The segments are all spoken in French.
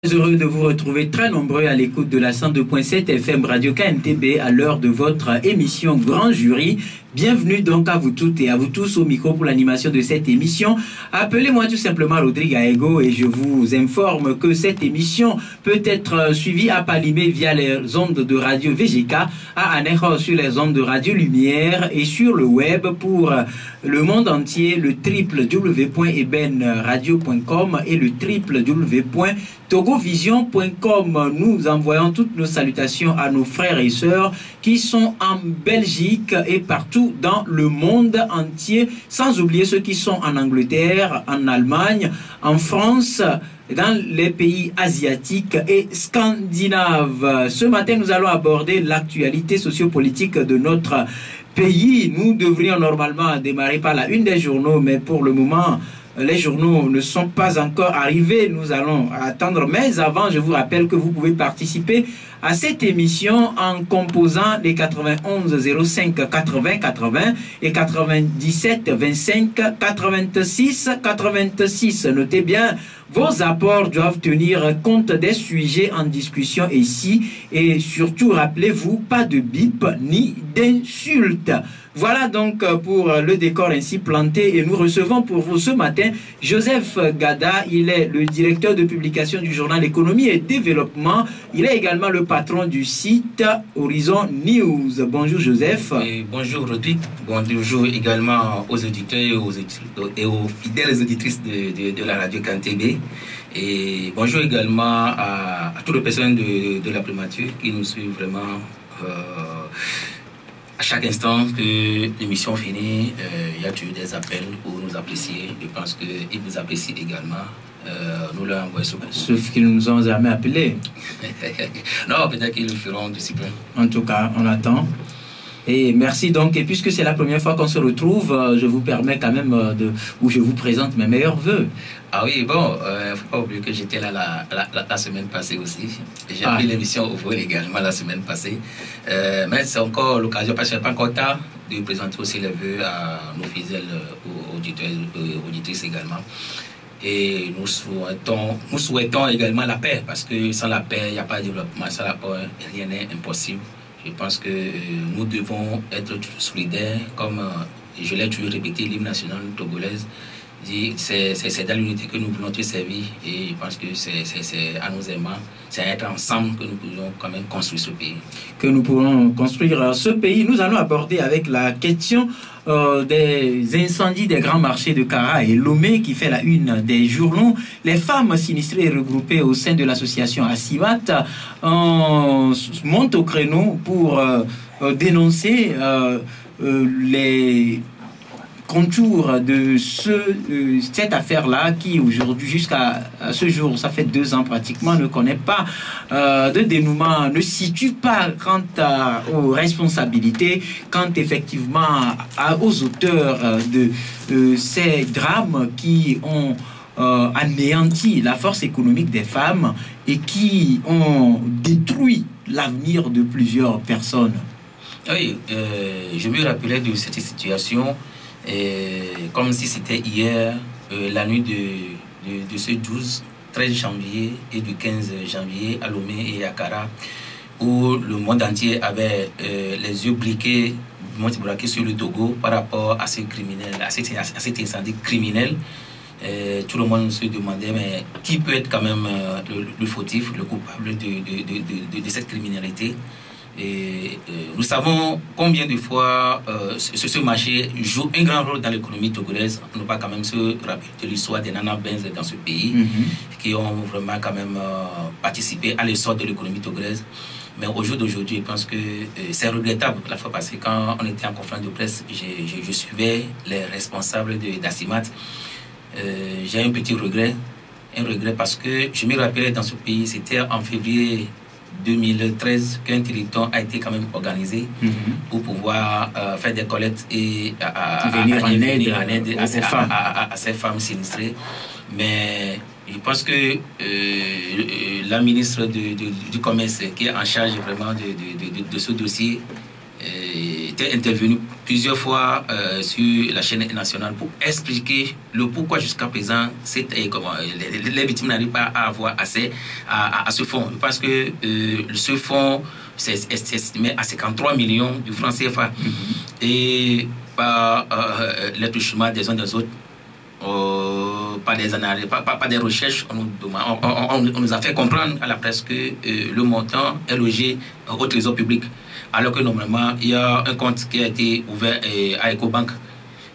Heureux de vous retrouver très nombreux à l'écoute de la 102.7 FM Radio KNTB à l'heure de votre émission Grand Jury. Bienvenue donc à vous toutes et à vous tous au micro pour l'animation de cette émission. Appelez-moi tout simplement Rodrigue Aego et je vous informe que cette émission peut être suivie à Palimé via les ondes de radio VGK, à Anejo sur les ondes de radio Lumière et sur le web pour le monde entier, le www.ebenradio.com et le www.togovision.com. Nous envoyons toutes nos salutations à nos frères et sœurs qui sont en Belgique et partout dans le monde entier, sans oublier ceux qui sont en Angleterre, en Allemagne, en France, dans les pays asiatiques et scandinaves. Ce matin, nous allons aborder l'actualité sociopolitique de notre pays. Nous devrions normalement démarrer par la une des journaux, mais pour le moment, les journaux ne sont pas encore arrivés. Nous allons attendre. Mais avant, je vous rappelle que vous pouvez participer à cette émission en composant les 91 05 80 80 et 97 25 86 86. Notez bien, vos apports doivent tenir compte des sujets en discussion ici et surtout, rappelez-vous, pas de bip ni d'insultes. Voilà donc pour le décor ainsi planté et nous recevons pour vous ce matin Joseph Gada. Il est le directeur de publication du journal Économie et Développement. Il est également le patron du site Horizon News. Bonjour Joseph. Et bonjour Rodrigue. Bonjour également aux auditeurs et aux fidèles auditrices de la radio KNTB. Et bonjour également à toutes les personnes de la primature qui nous suivent vraiment à chaque instant que l'émission finit. Il y a toujours des appels pour nous apprécier. Je pense qu'ils vous apprécient également. Nous leur envoyons ce coup. Sauf qu'ils ne nous ont jamais appelés. Non, peut-être qu'ils le feront d'ici peu. En tout cas, on attend. Et merci donc. Et puisque c'est la première fois qu'on se retrouve, je vous permets quand même je vous présente mes meilleurs vœux. Ah oui, bon, il ne faut pas oublier que j'étais là la semaine passée aussi. J'ai pris l'émission au vol également la semaine passée. Mais c'est encore l'occasion, parce que ce n'est pas encore tard, de présenter aussi les vœux à nos fidèles auditeurs et auditrices également. Et nous souhaitons également la paix, parce que sans la paix, il n'y a pas de développement. Sans la paix, rien n'est impossible. Je pense que nous devons être solidaires, comme je l'ai toujours répété, l'hymne national togolaise. C'est dans l'unité que nous voulons te servir et je pense que c'est à nos aimants, c'est à être ensemble que nous pouvons quand même construire ce pays. Que nous pourrons construire ce pays. Nous allons aborder avec la question des incendies des grands marchés de Kara et Lomé qui fait la une des journaux. Les femmes sinistrées et regroupées au sein de l'association Asimat montent au créneau pour dénoncer les contours de cette affaire-là qui aujourd'hui, jusqu'à ce jour, ça fait 2 ans pratiquement, ne connaît pas de dénouement, ne situe pas quant aux responsabilités, quant effectivement aux auteurs de ces drames qui ont anéanti la force économique des femmes et qui ont détruit l'avenir de plusieurs personnes. Oui, je me rappelais de cette situation. Comme si c'était hier, la nuit de ce 13 janvier et du 15 janvier à Lomé et à Kara, où le monde entier avait les yeux braqués sur le Togo par rapport à ces criminels, à cet incendie criminel. Tout le monde se demandait mais qui peut être quand même le fautif, le coupable de cette criminalité. Et nous savons combien de fois ce marché joue un grand rôle dans l'économie togolaise. On ne peut pas quand même se rappeler de l'histoire des Nana Benz dans ce pays, qui ont vraiment quand même participé à l'essor de l'économie togolaise. Mais au jour d'aujourd'hui, je pense que c'est regrettable. La fois passée, quand on était en conférence de presse, je suivais les responsables d'Asimat. J'ai un petit regret. Un regret parce que je me rappelais dans ce pays, c'était en février 2013 qu'un téléthon a été quand même organisé pour pouvoir faire des collectes et venir en aide à ces femmes sinistrées. Mais je pense que la ministre du Commerce qui est en charge vraiment de ce dossier j'étais intervenu plusieurs fois sur la chaîne nationale pour expliquer le pourquoi jusqu'à présent les victimes n'arrivent pas à avoir accès à ce fonds. Parce que ce fonds, c'est estimé à 53 millions de francs CFA. Et par les touchements des uns des autres, pas des analyses, pas des recherches, on nous a fait comprendre à la presse que le montant est logé au trésor public. Alors que normalement, il y a un compte qui a été ouvert à Ecobank.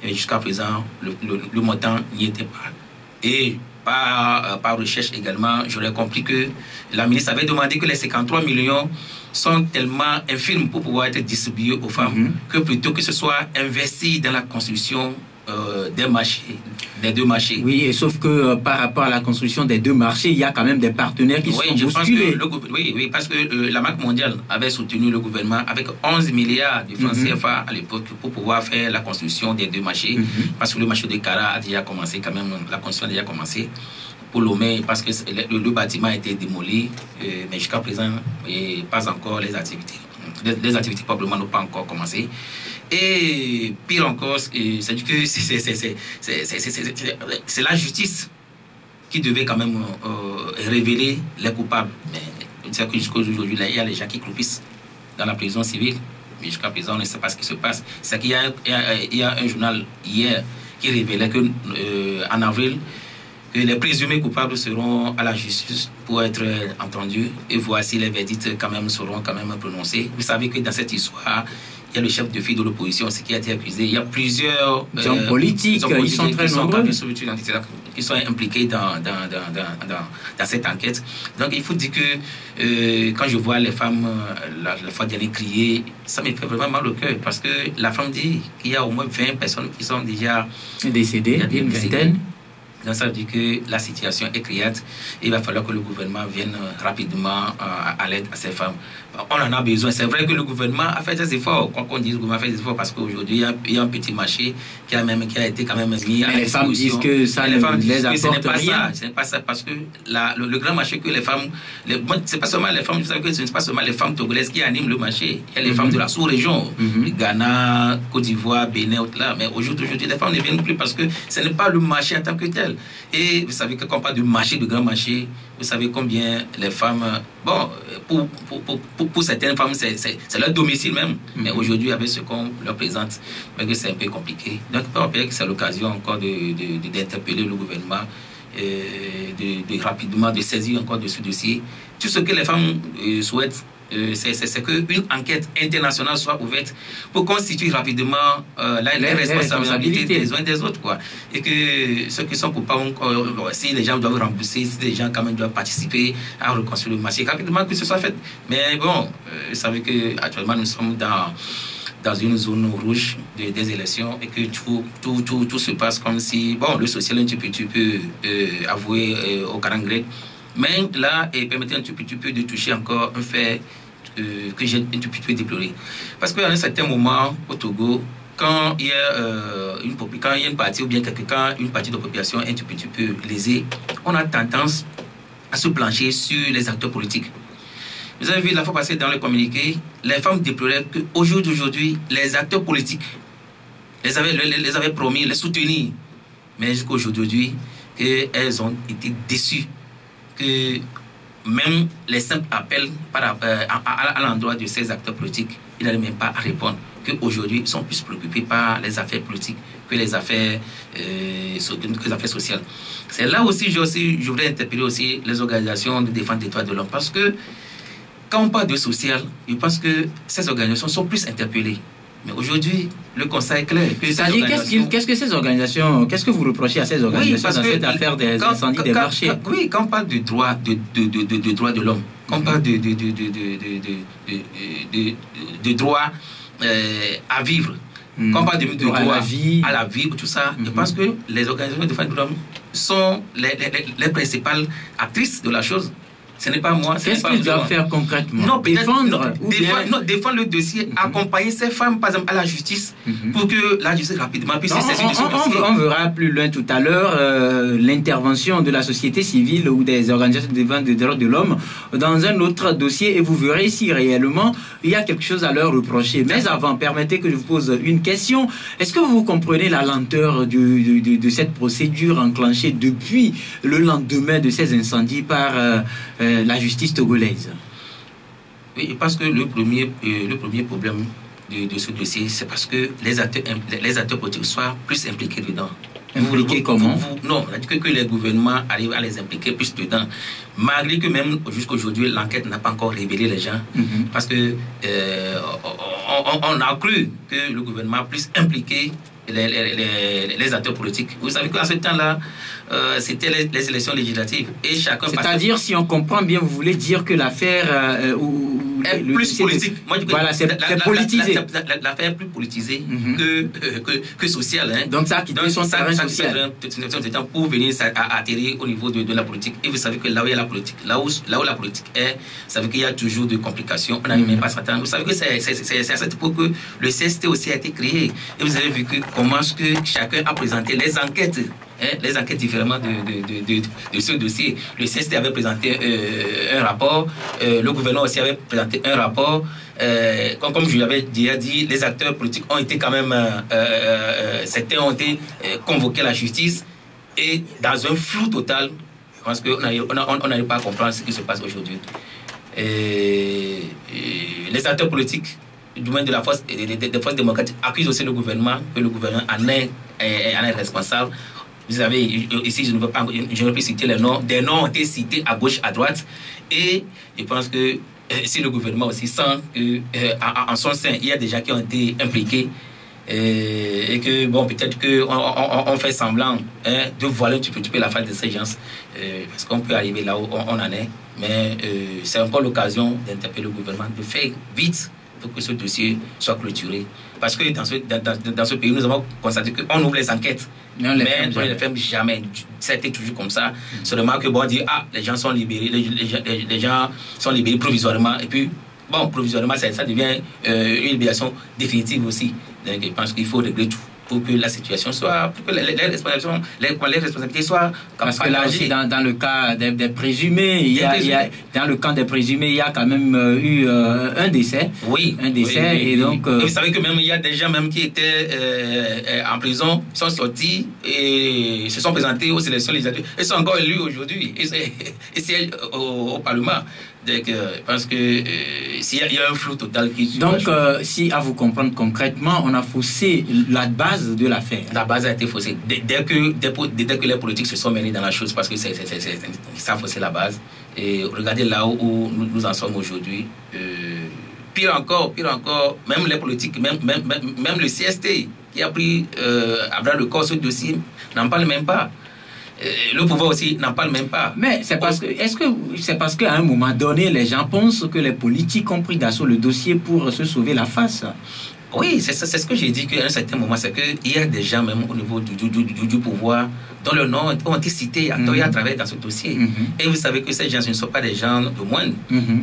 Et jusqu'à présent, le montant n'y était pas. Et par recherche également, j'aurais compris que la ministre avait demandé que les 53 millions sont tellement infimes pour pouvoir être distribués aux femmes, que plutôt que ce soit investi dans la construction des deux marchés. Oui, et sauf que par rapport à la construction des deux marchés, il y a quand même des partenaires qui sont bousculés. Oui, parce que la Banque mondiale avait soutenu le gouvernement avec 11 milliards de francs CFA à l'époque pour pouvoir faire la construction des deux marchés, parce que le marché de Kara a déjà commencé quand même, la construction a déjà commencé. Pour Lomé, parce que le bâtiment a été démoli, mais jusqu'à présent, pas encore les activités. Les activités probablement n'ont pas encore commencé. Et pire encore, c'est que c'est la justice qui devait quand même révéler les coupables. Mais c'est que jusqu'à aujourd'hui, il y a les gens qui croupissent dans la prison civile. Mais jusqu'à présent, on ne sait pas ce qui se passe. C'est qu'il y a un journal hier qui révélait qu'en avril, que les présumés coupables seront à la justice pour être entendus et voir si les verdicts seront quand même prononcés. Vous savez que dans cette histoire, il y a le chef de file de l'opposition qui a été accusé. Il y a plusieurs hommes politiques, ils sont très nombreux, qui sont impliqués dans cette enquête. Donc il faut dire que quand je vois les femmes la fois dernière crier, ça me fait vraiment mal au cœur, parce que la femme dit qu'il y a au moins 20 personnes qui sont déjà décédées, une vingtaine. Donc ça veut dire que la situation est criante. Il va falloir que le gouvernement vienne rapidement à l'aide à ces femmes. On en a besoin. C'est vrai que le gouvernement a fait des efforts. Quoi qu'on dise, le gouvernement a fait des efforts, parce qu'aujourd'hui, il y a un petit marché qui a été quand même mis à disposition. Les femmes disent que ça ne les apporte rien. Ce n'est pas ça, parce que le grand marché que les femmes... c'est pas seulement les femmes, vous savez que ce n'est pas seulement les femmes togolaises qui animent le marché. Il y a les femmes de la sous-région, Ghana, Côte d'Ivoire, Bénin, là. Mais aujourd'hui, les femmes ne viennent plus parce que ce n'est pas le marché en tant que tel. Et vous savez que quand on parle de marché, de grand marché, vous savez combien les femmes... Bon, pour certaines femmes, c'est leur domicile même. Mais aujourd'hui, avec ce qu'on leur présente, c'est un peu compliqué. Donc, on peut que c'est l'occasion encore d'interpeller le gouvernement, rapidement de saisir encore de ce dossier. Tout ce que les femmes souhaitent, c'est qu'une enquête internationale soit ouverte pour constituer rapidement les responsabilités des uns et des autres, quoi. Et que ceux qui sont coupables, si les gens doivent rembourser, si les gens quand même doivent participer à reconstruire le marché, rapidement que ce soit fait. Mais bon, vous savez qu'actuellement nous sommes dans une zone rouge des élections, et que tout se passe comme si, bon, le social un petit peu avoué au Karangré. Mais là, permettez un tout petit peu de toucher encore un fait que j'ai un tout petit peu déploré. Parce qu'à un certain moment, au Togo, quand il y a une partie, ou bien quand une partie de la population est un tout petit peu lésée, on a tendance à se plancher sur les acteurs politiques. Vous avez vu la fois passée dans le communiqué, les femmes déploraient qu'au jour d'aujourd'hui, les acteurs politiques les avaient promis, les soutenir. Mais jusqu'au jour d'aujourd'hui, elles ont été déçues. Que même les simples appels à l'endroit de ces acteurs politiques, ils n'arrivent même pas à répondre. Qu'aujourd'hui, ils sont plus préoccupés par les affaires politiques que les affaires sociales. C'est là aussi, je voudrais interpeller aussi les organisations de défense des droits de l'homme. Parce que quand on parle de social, je pense que ces organisations sont plus interpellées. Mais aujourd'hui, le constat est clair. C'est-à-dire, qu'est-ce que ces organisations, qu'est-ce que vous reprochez à ces organisations dans cette affaire des incendies des marchés? Oui, quand on parle de droit de l'homme, quand on parle de droit à vivre, quand on parle de droit à la vie, tout ça, je pense que les organisations de défense de l'homme sont les principales actrices de la chose. Ce n'est pas moi. Qu'est-ce qu'ils doivent faire concrètement? Non, défendre défendre le dossier, accompagner ces femmes, par exemple, à la justice, pour que la justice rapidement puisse saisir de ce dossier. On verra plus loin tout à l'heure l'intervention de la société civile ou des organisations de défense des droits de l'homme dans un autre dossier et vous verrez si réellement il y a quelque chose à leur reprocher. Mais avant, permettez que je vous pose une question. Est-ce que vous comprenez la lenteur de cette procédure enclenchée depuis le lendemain de ces incendies par la justice togolaise? Oui, parce que le premier problème de ce dossier, c'est parce que les acteurs politiques soient plus impliqués dedans. Impliqués comment? Non, on a dit que les gouvernements arrivent à les impliquer plus dedans. Malgré que même jusqu'à aujourd'hui, l'enquête n'a pas encore révélé les gens. Parce que on a cru que le gouvernement a plus impliqué les acteurs politiques. Vous savez qu'à ce temps-là, c'était les élections législatives. Et chacun. C'est-à-dire, si on comprend bien, vous voulez dire que l'affaire est plus politique. Moi, voilà, c'est politisé. L'affaire est plus politisée que sociale. Hein. Donc ça a quitté son terrain social. Pour venir atterrir au niveau de la politique. Et vous savez que là où il y a la politique, là où la politique est, vous savez qu'il y a toujours des complications. On n'arrive même pas à s'attendre. Vous savez que c'est à cette époque que le CST aussi a été créé. Et vous avez vu que comment est-ce que chacun a présenté les enquêtes. Les enquêtes différemment de ce dossier. Le CST avait présenté un rapport, le gouvernement aussi avait présenté un rapport. Comme je l'avais déjà dit, les acteurs politiques ont été quand même, certains ont été convoqués à la justice et dans un flou total, parce qu'on n'arrive pas à comprendre ce qui se passe aujourd'hui. Les acteurs politiques, du moins des forces démocratiques, accusent aussi le gouvernement, que le gouvernement en est responsable. Vous savez, ici, je ne veux pas citer les noms. Des noms ont été cités à gauche, à droite. Et je pense que si le gouvernement aussi sent qu'en son sein, il y a des gens qui ont été impliqués et que, bon, peut-être qu'on fait semblant de voiler un petit peu la face de ces gens parce qu'on peut arriver là où on en est. Mais c'est encore l'occasion d'interpeller le gouvernement de faire vite pour que ce dossier soit clôturé. Parce que dans ce pays, nous avons constaté qu'on ouvre les enquêtes, mais on ne les ferme jamais. C'était toujours comme ça. Seulement que, bon, on dit, les gens sont libérés, les gens sont libérés provisoirement. Et puis, bon, provisoirement, ça devient une libération définitive aussi. Donc, je pense qu'il faut régler tout pour que la situation soit, pour que les responsabilités soient. Parce que là aussi, dans le cas des présumés, dans le camp des présumés, il y a quand même eu un décès. Oui. Un décès, oui. Et donc. Et vous savez que même il y a des gens même qui étaient en prison, sont sortis et se sont présentés aux élections législatives. Ils sont encore élus aujourd'hui. Et c'est au Parlement. Donc, parce que s'il y a un flou total qui... Donc, si à vous comprendre concrètement, on a faussé la base de l'affaire. La base a été faussée. Dès que les politiques se sont mêlés dans la chose, parce que ça a faussé la base. Et regardez là où nous en sommes aujourd'hui. Pire encore, même les politiques, même le CST qui a pris à bras le corps ce dossier, n'en parle même pas. Le pouvoir aussi n'en parle même pas. Mais c'est parce que, est-ce que c'est parce qu'à un moment donné, les gens pensent que les politiques ont pris d'assaut le dossier pour se sauver la face? Oui, c'est ce que j'ai dit qu'à un certain moment, c'est qu'il y a des gens même au niveau du pouvoir dont le nom ont été cités à travers dans ce dossier. Et vous savez que ces gens, ce ne sont pas des gens de moindre.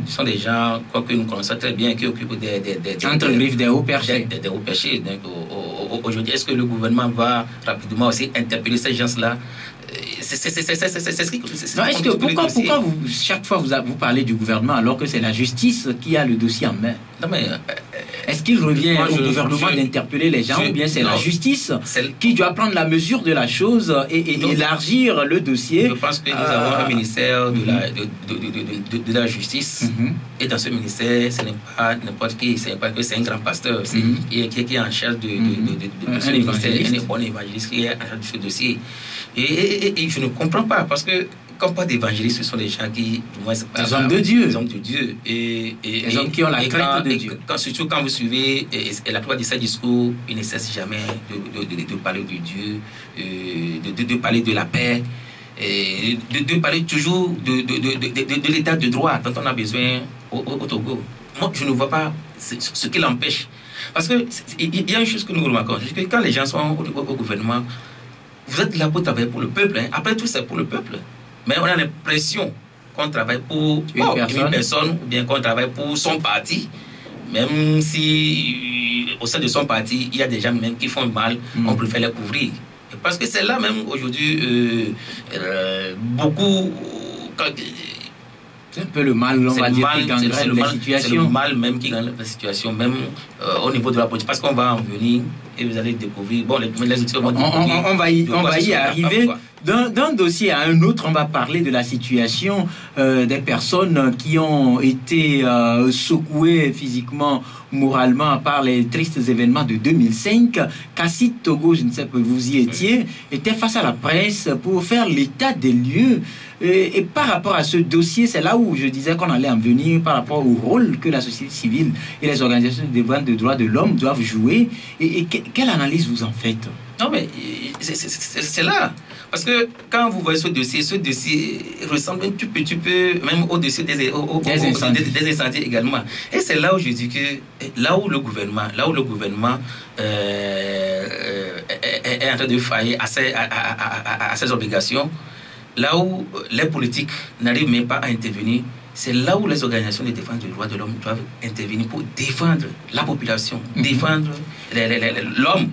Ce sont des gens que nous connaissons très bien, qui occupent des hauts perchés. Des hauts perchés. Donc, aujourd'hui, est-ce que le gouvernement va rapidement aussi interpeller ces gens-là? Pourquoi chaque fois vous parlez du gouvernement alors que c'est la justice qui a le dossier en main? Non, mais est-ce qu'il revient au gouvernement d'interpeller les gens ou bien c'est la justice qui doit prendre la mesure de la chose et élargir le dossier? Je pense que nous avons un ministère de la justice et dans ce ministère, ce n'est pas n'importe qui, c'est pas que c'est un grand pasteur qui est en charge de ce ministère, un bon évangéliste qui est en charge de ce dossier. Et je ne comprends pas parce que comme pas d'évangélistes, ce sont des gens qui, du moins, des hommes de Dieu. Des hommes de Dieu. Et des hommes qui ont la crainte de Dieu. Surtout quand vous suivez, et la plupart de ces discours, ils ne cessent jamais de parler de Dieu, de parler de la paix, et de parler toujours de l'état de droit dont on a besoin au Togo. Moi, je ne vois pas ce qui l'empêche. Parce qu'il y a une chose que nous remarquons, c'est que quand les gens sont au gouvernement, vous êtes là pour travailler pour le peuple. Après tout, c'est pour le peuple. Mais on a l'impression qu'on travaille pour une personne ou bien qu'on travaille pour son parti, même si au sein de son parti, il y a des gens même qui font mal, on préfère les couvrir. Parce que c'est là même aujourd'hui, beaucoup... C'est un peu le mal, on va dire, qui gangrène la situation. C'est le mal même qui gangrène la situation, même au niveau de la politique. Parce qu'on va en venir et vous allez découvrir... Bon, les outils vont découvrir. On va y arriver. D'un dossier à un autre, on va parler de la situation des personnes qui ont été secouées physiquement, moralement, par les tristes événements de 2005. Cassid Togo, je ne sais pas, vous y étiez, était face à la presse pour faire l'état des lieux. Et par rapport à ce dossier, c'est là où je disais qu'on allait en venir par rapport au rôle que la société civile et les organisations de défense des droits de l'homme doivent jouer. Et quelle analyse vous en faites? Non, mais c'est là. Parce que quand vous voyez ce dossier ressemble un petit peu même au dossier des incendies également. Et c'est là où je dis que là où le gouvernement est en train de faillir à ses obligations, là où les politiques n'arrivent même pas à intervenir, c'est là où les organisations de défense des droits de l'homme doivent intervenir pour défendre la population, défendre l'homme.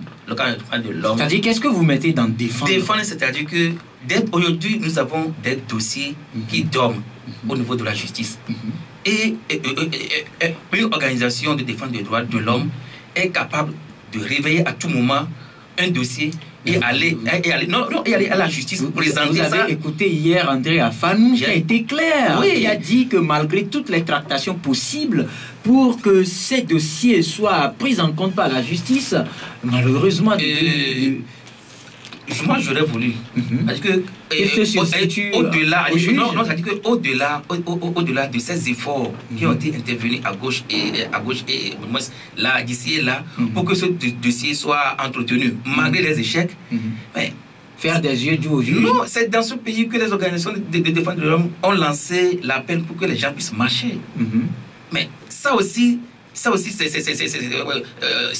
C'est-à-dire, qu'est-ce que vous mettez dans défendre? Défendre, c'est-à-dire que aujourd'hui, nous avons des dossiers qui dorment au niveau de la justice. Et une organisation de défense des droits de l'homme est capable de réveiller à tout moment un dossier et aller à la justice pour présenter ça. Vous avez écouté hier André Afanou qui a été clair. Oui. Il a dit que malgré toutes les tractations possibles pour que ces dossiers soient pris en compte par la justice, malheureusement... Moi, j'aurais voulu. Parce que au-delà de ces efforts qui ont été intervenus à gauche et là, d'ici et là, pour que ce dossier soit entretenu, malgré les échecs, mais faire des yeux doux au juge. Non, c'est dans ce pays que les organisations de défense de l'homme ont lancé l'appel pour que les gens puissent marcher. Mais ça aussi c'est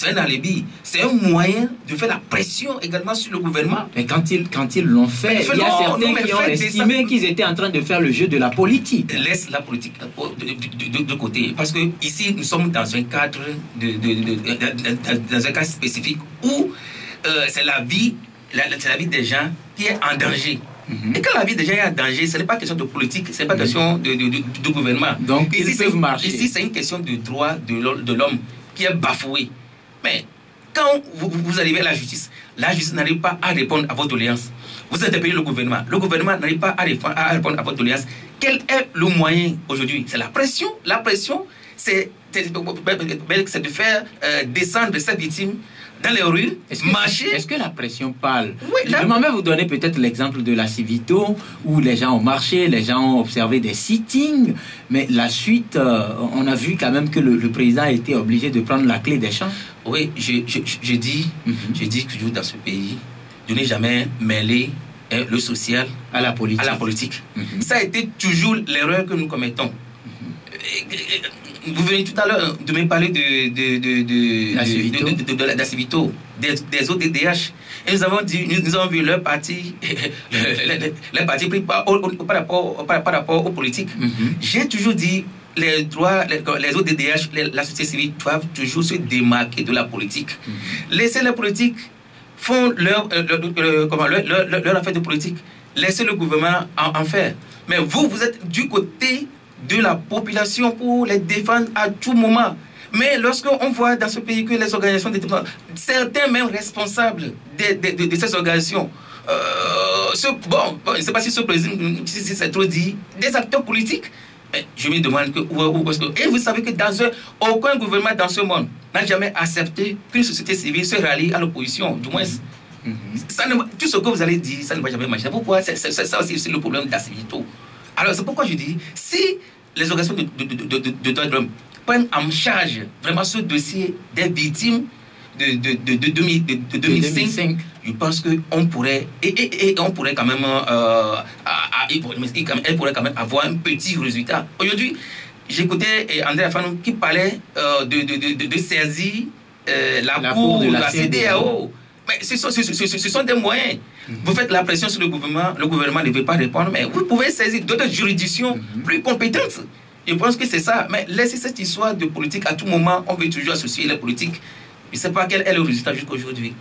un alibi. C'est un moyen de faire la pression également sur le gouvernement. Mais quand ils l'ont fait, il y a certains qui ont estimé qu'ils étaient en train de faire le jeu de la politique. Laisse la politique de côté. Parce que ici, nous sommes dans un cadre, dans un cas spécifique où c'est la vie des gens qui est en danger. Et quand la vie des gens est en danger, ce n'est pas question de politique, ce n'est pas question de gouvernement. Donc ici, ils peuvent marcher. Ici, c'est une question de droit de l'homme qui est bafoué. Mais quand vous arrivez à la justice n'arrive pas à répondre à votre doléance. Vous interpellez le gouvernement n'arrive pas à répondre à votre doléance. Quel est le moyen aujourd'hui? C'est la pression. La pression, c'est de faire descendre ces victimes dans les rues, marcher. Est-ce que la pression parle? Oui, je vais vous donner peut-être l'exemple de la Civito, où les gens ont marché, les gens ont observé des sittings, mais la suite, on a vu quand même que le président a été obligé de prendre la clé des champs. Oui, je dis toujours dans ce pays, de ne jamais mêler le social à la politique. Ça a été toujours l'erreur que nous commettons. Vous venez tout à l'heure de me parler de la Civito, des ODDH. Et nous avons vu leur parti, les partis pris par rapport aux politiques. J'ai toujours dit, les ODDH, la société civile doivent toujours se démarquer de la politique. Laissez les politiques font leur affaire de politique. Laissez le gouvernement en faire. Mais vous êtes du côté de la population pour les défendre à tout moment. Mais lorsqu'on voit dans ce pays que les organisations de défense, certains même responsables de ces organisations, je ne sais pas si ce président, si c'est trop dit, des acteurs politiques, mais je me demande où est-ce que... Et vous savez que aucun gouvernement dans ce monde n'a jamais accepté qu'une société civile se rallie à l'opposition, du moins. Tout ce que vous allez dire, ça ne va jamais marcher. Pourquoi? Ça aussi, c'est le problème de la civilité. Alors, c'est pourquoi je dis, si les organisations de droits de l'homme prennent en charge vraiment ce dossier des victimes de 2005, je pense qu'on pourrait, on pourrait quand même, elle pourrait quand même avoir un petit résultat. Aujourd'hui, j'écoutais André Afanou qui parlait de saisir la cour de la CEDEAO. Mais ce sont des moyens. Vous faites la pression sur le gouvernement ne veut pas répondre, mais vous pouvez saisir d'autres juridictions plus compétentes. Je pense que c'est ça. Mais laissez cette histoire de politique à tout moment, on veut toujours associer la politique. Je ne sais pas quel est le résultat jusqu'à aujourd'hui.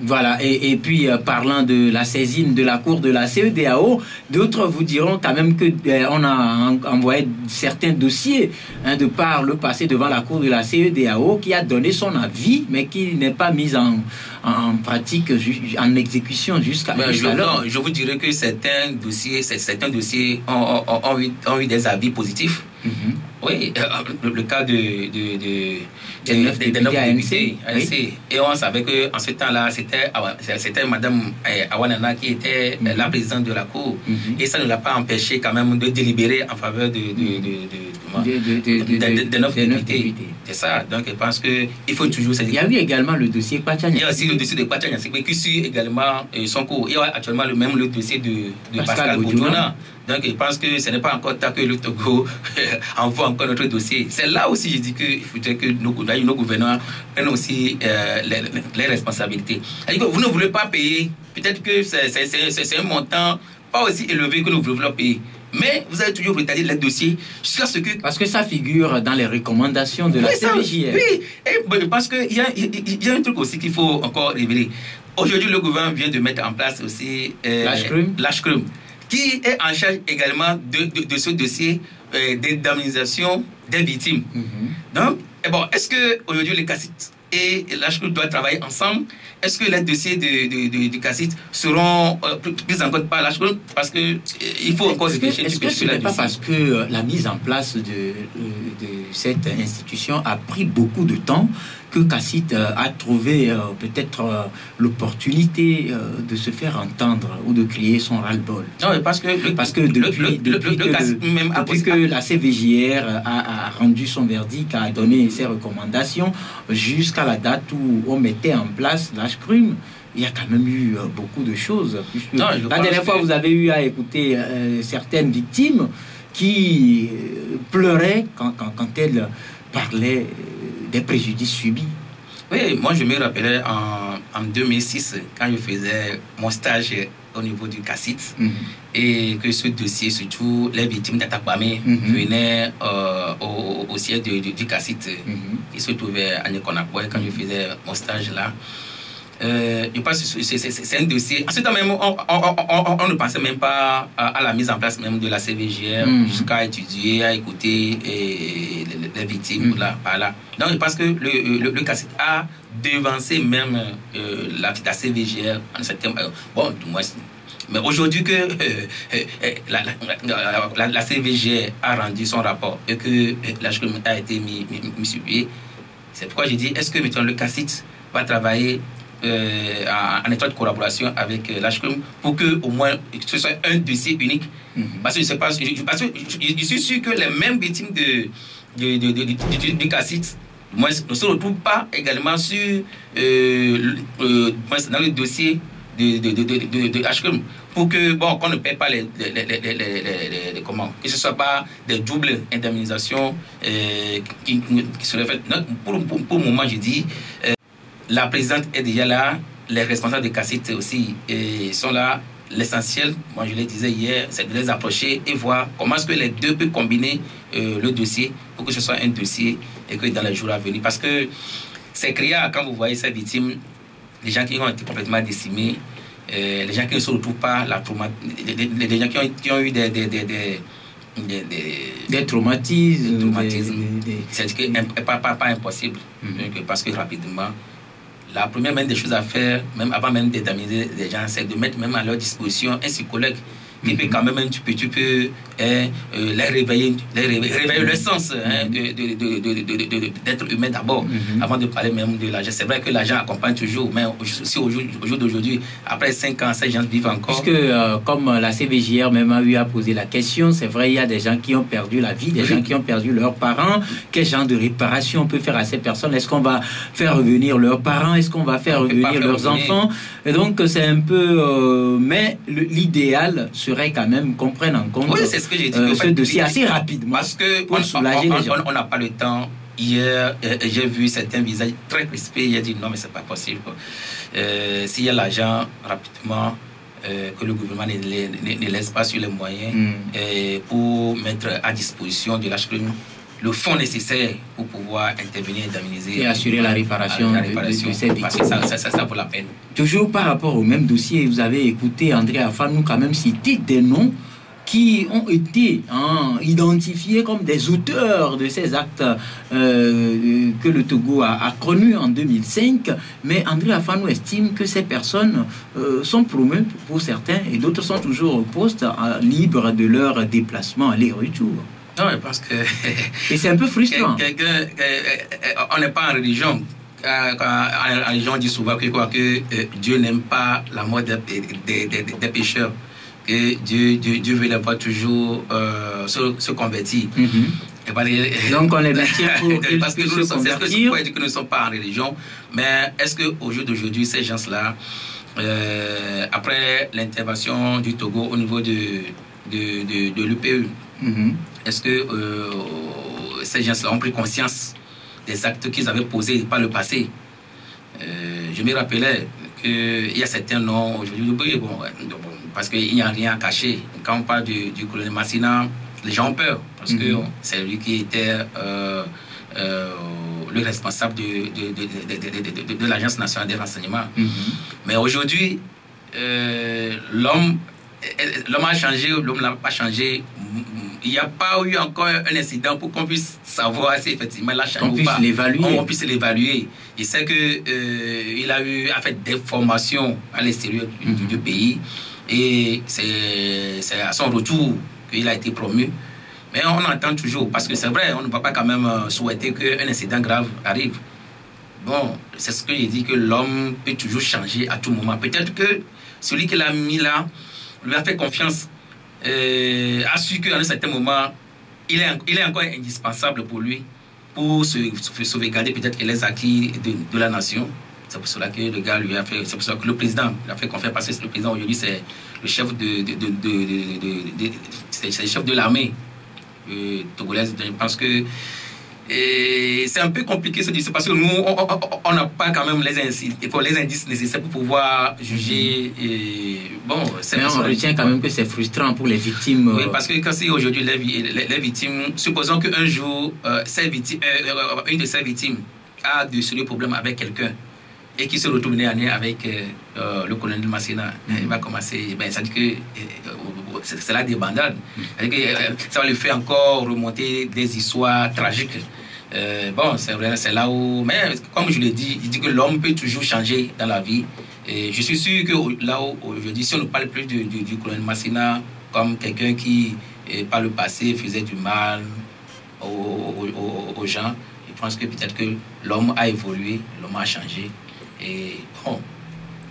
Voilà, et puis parlant de la saisine de la Cour de la CEDEAO, d'autres vous diront quand même que on a envoyé certains dossiers de par le passé devant la Cour de la CEDEAO qui a donné son avis, mais qui n'est pas mis en pratique, en exécution jusqu'à non, je vous dirais que certains dossiers ont eu des avis positifs. Oui, le cas des 9 députés ANC. Et on savait qu'en ce temps-là, c'était Mme Awanana qui était la présidente de la Cour. Et ça ne l'a pas empêché quand même de délibérer en faveur des 9 députés. C'est ça. Donc je pense qu'il faut toujours... Il y a eu également le dossier Kwachanya. Il y a aussi le dossier de Kwachanya qui suit également son cours. Il y a actuellement le dossier de Pascal Boudjouna. Donc, je pense que ce n'est pas encore temps que le Togo envoie encore notre dossier. C'est là aussi, je dis qu'il faudrait que nos gouvernants prennent aussi les responsabilités. Vous ne voulez pas payer, peut-être que c'est un montant pas aussi élevé que nous voulons payer. Mais vous avez toujours retardé les dossiers jusqu'à ce que... Parce que ça figure dans les recommandations de la CVJR. Oui, et parce qu'il y a un truc aussi qu'il faut encore révéler. Aujourd'hui, le gouvernement vient de mettre en place aussi l'ACHCRUM, qui est en charge également de ce dossier d'indemnisation des victimes. Donc, est-ce qu'aujourd'hui les CACIT et l'ACHCRUM doivent travailler ensemble? Est-ce que les dossiers du CACIT seront pris en compte par l'ACHCRUM? Parce qu'il faut encore réfléchir sur la question. Est-ce que ce n'est pas parce que la mise en place de cette institution a pris beaucoup de temps que CACIT a trouvé peut-être l'opportunité de se faire entendre ou de crier son ras-le-bol? Non, parce que depuis que la CVJR a rendu son verdict, a donné ses recommandations, jusqu'à la date où on mettait en place l'ACHCRUM, il y a quand même eu beaucoup de choses. La dernière fois, vous avez eu à écouter certaines victimes qui pleuraient quand elles parlaient des préjudices subis. Oui, moi je me rappelais en 2006, quand je faisais mon stage au niveau du CACIT, et que ce dossier, surtout les victimes d'attaques armées, venaient au siège du CACIT, qui se trouvait à Nikonakwe quand je faisais mon stage là. Je pense que c'est un dossier. Ensuite, même, on ne pensait même pas à la mise en place même de la CVJR, jusqu'à étudier, à écouter les victimes là, par là. Donc, je pense que le CACIT a devancé même la CVJR en certain... Bon, du moins... Mais aujourd'hui que la CVJR a rendu son rapport et que l'ACHCRUM a été mis sur pied, c'est pourquoi j'ai dit, est-ce que maintenant le CACIT va travailler en étroite collaboration avec l'ACHCRUM pour que au moins ce soit un dossier unique. Parce que je sais pas, je suis sûr que les mêmes victimes du CACIT ne se retrouvent pas également sur dans le dossier de l'ACHCRUM, pour que qu'on ne paie pas que ce soit pas des doubles indemnisations qui seraient faites. Pour le moment, je dis la présidente est déjà là, les responsables de CACIT aussi sont là. L'essentiel, moi je le disais hier, c'est de les approcher et voir comment est-ce que les deux peuvent combiner le dossier pour que ce soit un dossier et que dans les jours à venir. Parce que c'est criard quand vous voyez ces victimes, les gens qui ont été complètement décimés, les gens qui ne se retrouvent pas, les gens qui ont eu des traumatismes. C'est pas impossible, parce que rapidement, la première même des choses à faire, même avant même d'indemniser les gens, c'est de mettre même à leur disposition un psychologue qui peut quand même un petit peu les réveiller le sens d'être humain d'abord, avant de parler même de l'argent. C'est vrai que l'argent accompagne toujours, mais aussi au jour d'aujourd'hui, après 5 ans, ces gens vivent encore. Puisque comme la CVJR même a eu à poser la question, c'est vrai, il y a des gens qui ont perdu la vie, des gens qui ont perdu leurs parents. Quel genre de réparation on peut faire à ces personnes? Est-ce qu'on va faire revenir leurs parents? Est-ce qu'on va faire revenir leurs enfants? Et donc c'est un peu... mais l'idéal serait quand même qu'on prenne en compte c'est ce que j'ai dit, ce dossier assez rapidement, parce que pour soulager les gens. On n'a pas le temps hier, j'ai vu certains visages très crispés. J'ai dit non, mais c'est pas possible. S'il y a l'argent, rapidement, que le gouvernement ne laisse pas sur les moyens pour mettre à disposition de l'HLM le fonds nécessaire pour pouvoir intervenir, indemniser et assurer la réparation, de ces victimes. Parce que ça vaut la peine. Toujours par rapport au même dossier, vous avez écouté André Afanou quand même citer des noms qui ont été identifiés comme des auteurs de ces actes que le Togo a connus en 2005. Mais André Afanou estime que ces personnes sont promues pour certains et d'autres sont toujours au poste libres de leur déplacement aller-retour. Non, parce que... Et c'est un peu frustrant. On n'est pas en religion. En religion, on dit souvent que Dieu n'aime pas la mort des pécheurs. Que Dieu veut les voir toujours se convertir. Donc on les maintient pour qu'ils parce que puissent nous se convertir. que nous ne sommes pas en religion, mais est-ce qu'au jour d'aujourd'hui, ces gens-là, après l'intervention du Togo au niveau de l'UPE, est-ce que ces gens-là ont pris conscience des actes qu'ils avaient posés par le passé? Je me rappelais qu'il y a certains noms aujourd'hui, parce qu'il n'y a rien à cacher. Quand on parle du colonel Massina, les gens ont peur, parce que c'est lui qui était le responsable de l'Agence nationale des renseignements. Mais aujourd'hui, l'homme a changé, l'homme n'a pas changé. Il n'y a pas eu encore un incident pour qu'on puisse savoir si effectivement il a changé ou pas. On puisse l'évaluer. Il sait qu'il a fait des formations à l'extérieur du pays et c'est à son retour qu'il a été promu. Mais on entend toujours, parce que c'est vrai, on ne va pas quand même souhaiter qu'un incident grave arrive. Bon, c'est ce que j'ai dit, que l'homme peut toujours changer à tout moment. Peut-être que celui qui l'a mis là lui a fait confiance, a su qu'à un certain moment, il est encore indispensable pour lui, pour sauvegarder peut-être les acquis de la nation. C'est pour cela que le gars lui a fait, c'est pour cela que le président lui a fait confiance, parce que le président aujourd'hui c'est le chef c'est le chef de l'armée togolaise. Je pense que c'est un peu compliqué ce discours, parce que nous on n'a pas quand même les indices nécessaires pour pouvoir juger. Bon, mais on retient quand même que c'est frustrant pour les victimes. Oui, parce que quand c'est aujourd'hui les victimes, supposons qu'un jour une de ces victimes a de sérieux problèmes avec quelqu'un et qui se retrouve nez à nez avec le colonel Massina, il va commencer, ça dit que c'est la débandade. Ça va lui faire encore remonter des histoires tragiques. Bon, c'est vrai, c'est là où... Mais comme je l'ai dit, il dit que l'homme peut toujours changer dans la vie. Et je suis sûr que là où aujourd'hui, si on ne parle plus du colonel Massina comme quelqu'un qui, par le passé, faisait du mal aux gens, je pense que peut-être que l'homme a évolué, l'homme a changé. Et bon...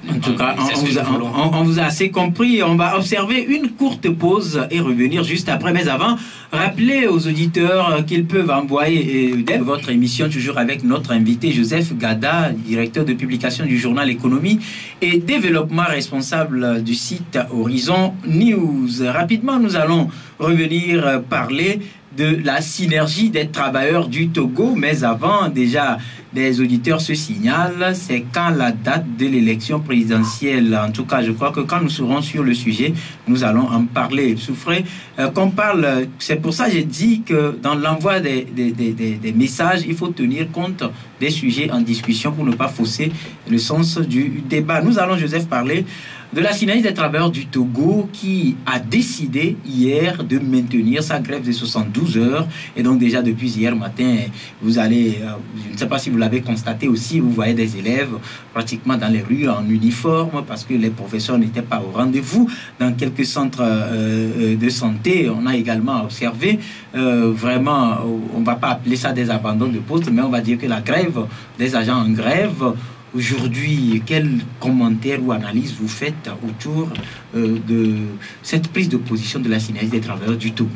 En tout cas, on vous a assez compris. On va observer une courte pause et revenir juste après. Mais avant, rappelez aux auditeurs qu'ils peuvent envoyer votre émission toujours avec notre invité Joseph Gada, directeur de publication du journal Économie et Développement, responsable du site Horizon News. Rapidement, nous allons revenir parler de la synergie des travailleurs du Togo. Mais avant, déjà, des auditeurs se signalent, c'est quand la date de l'élection présidentielle. En tout cas, je crois que quand nous serons sur le sujet, nous allons en parler. Souffrez qu'on parle, c'est pour ça que j'ai dit que dans l'envoi des messages, il faut tenir compte des sujets en discussion pour ne pas fausser le sens du débat. Nous allons, Joseph, parler de la synergie des travailleurs du Togo qui a décidé hier de maintenir sa grève de 72 heures. Et donc déjà depuis hier matin, vous allez, je ne sais pas si vous l'avez constaté aussi, vous voyez des élèves pratiquement dans les rues en uniforme parce que les professeurs n'étaient pas au rendez-vous. Dans quelques centres de santé, on a également observé vraiment, on ne va pas appeler ça des abandons de poste, mais on va dire que la grève des agents en grève. Aujourd'hui, quel commentaire ou analyse vous faites autour de cette prise de position de la synergie des travailleurs du Togo?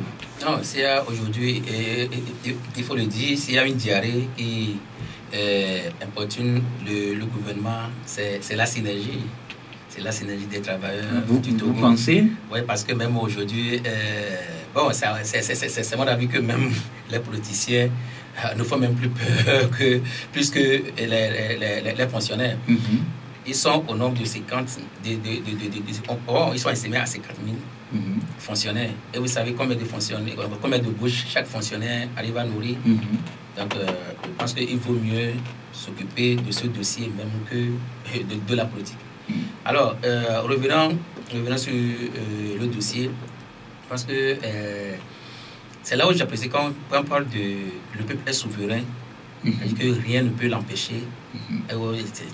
Non, s'il y a aujourd'hui, il faut le dire, s'il y a une diarrhée qui importune le gouvernement, c'est la synergie. C'est la synergie des travailleurs du Togo. Vous pensez? Oui, parce que même aujourd'hui, bon, c'est mon avis que même les politiciens nous font même plus que les fonctionnaires. Ils sont au nombre de 50, ils sont estimés à 50 000 fonctionnaires. Et vous savez combien de fonctionnaires, combien de bouches chaque fonctionnaire arrive à nourrir. Donc, je pense qu'il vaut mieux s'occuper de ce dossier même que de la politique. Alors, revenons sur le dossier. Je pense que c'est là où j'apprécie quand on parle de le peuple est souverain, que rien ne peut l'empêcher.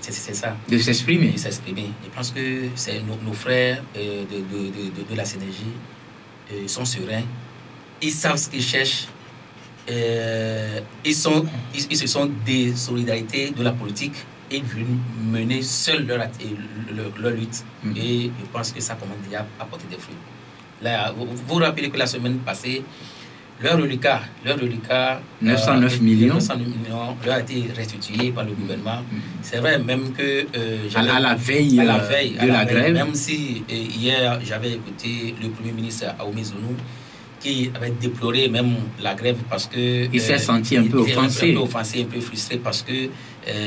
C'est ça. De s'exprimer. De s'exprimer. Je pense que c'est nos frères de la synergie sont sereins. Ils savent ce qu'ils cherchent. Ils se sont des solidarités de la politique et ils veulent mener seuls leur lutte. Et je pense que ça commence déjà à porter des fruits. Là, vous vous rappelez que la semaine passée, leur reliquat 909 millions leur a été restitué par le gouvernement. C'est vrai, même que à la veille de la grève. Même si hier j'avais écouté le Premier ministre Aoumé Zounou qui avait déploré même la grève parce que il s'est senti un peu offensé, un peu frustré parce que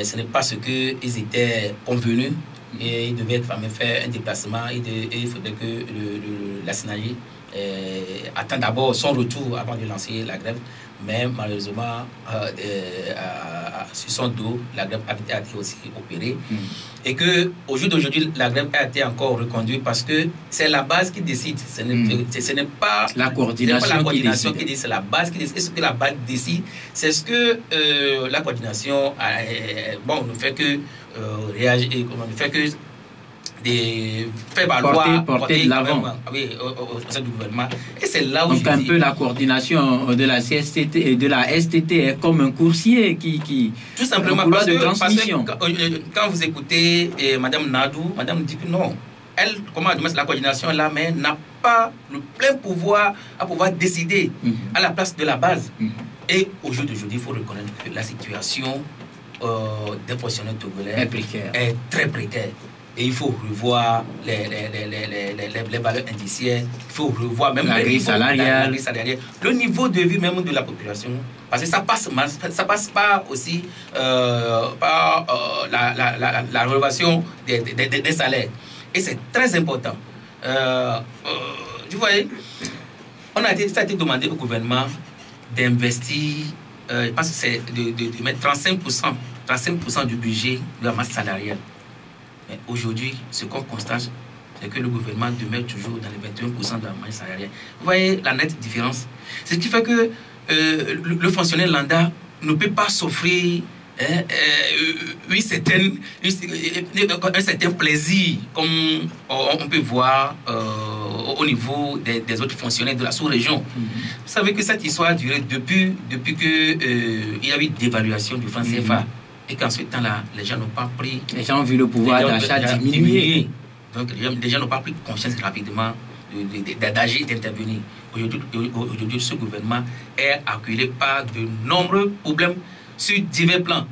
ce n'est pas ce qu'ils étaient convenus. Et il devait faire un déplacement et il faudrait que la synergie attend d'abord son retour avant de lancer la grève. Mais malheureusement, sur son dos, la grève a été aussi opérée. Et qu'au jour d'aujourd'hui, la grève a été encore reconduite parce que c'est la base qui décide. Ce n'est pas la coordination qui décide. C'est la base qui décide. Et ce que la base décide, c'est ce que la coordination ne fait que réagir, ne fait que porter de l'avant au sein du gouvernement. Et c'est là où donc un peu la coordination de la CSTT et de la STT est comme un coursier qui tout simplement parce que quand vous écoutez Madame Nadou, Madame dit que non, elle, la coordination là, mais n'a pas le plein pouvoir à pouvoir décider à la place de la base. Et au jour d'aujourd'hui, il faut reconnaître que la situation des fonctionnaires togolais est très précaire. Et il faut revoir les valeurs indiciaires, il faut revoir même la grille salariale, le niveau de vie même de la population. Parce que ça passe pas aussi par la relevation des salaires. Et c'est très important. Vous voyez, ça a été demandé au gouvernement d'investir, je pense que c'est de mettre 35% du budget de la masse salariale. Mais aujourd'hui, ce qu'on constate, c'est que le gouvernement demeure toujours dans les 21% de la masse salariale. Vous voyez la nette différence. Ce qui fait que le fonctionnaire lambda ne peut pas s'offrir un certain plaisir, comme on peut voir au niveau des autres fonctionnaires de la sous-région. Vous savez que cette histoire a duré depuis qu'il y a eu dévaluation du franc CFA. Et qu'en ce temps-là, les gens n'ont pas pris... Les gens ont vu le pouvoir d'achat diminuer. Donc, les gens n'ont pas pris conscience rapidement d'agir, d'intervenir. Aujourd'hui, ce gouvernement est acculé par de nombreux problèmes sur divers plans.